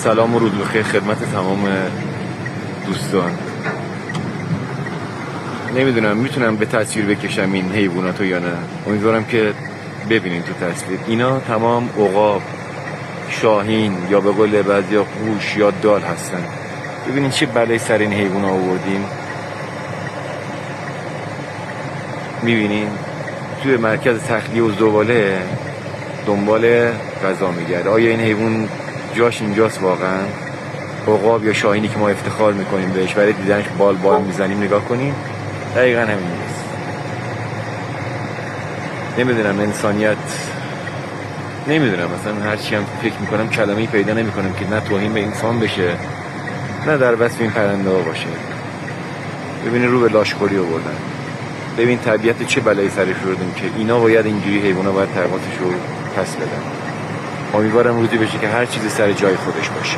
سلام و رود بخیر خدمت تمام دوستان. نمیدونم میتونم به تصویر بکشم این حیواناتو یا نه. امیدوارم که ببینین تو تصویر. اینا تمام عقاب، شاهین یا به قول بعضیا قوش یا دال هستن. ببینین چه بلایی سر این حیونا آوردیم. میبینین توی مرکز تخلیه و زباله دنبال غذا میگرده. آیا این حیوان جاش اینجاست واقعا؟ عقاب یا شاهینی که ما افتخار میکنیم بهش برای دیدنش بال میزنیم، نگاه کنیم دقیقا همین نیست. نمیدونم انسانیت، نمیدونم مثلا هرچی هم فکر میکنم کلمه‌ای پیدا نمیکنم که نه توهین به انسان بشه نه در وصف این پرنده ها باشه. ببینید رو به لاشخوری آوردن. ببین طبیعت چه بلایی سرش آوردیم که اینا باید اینجوری حیونا باید ترباتش رو پس بدن. امیدوارم روزی بشه که هر چیزی سر جای خودش باشه.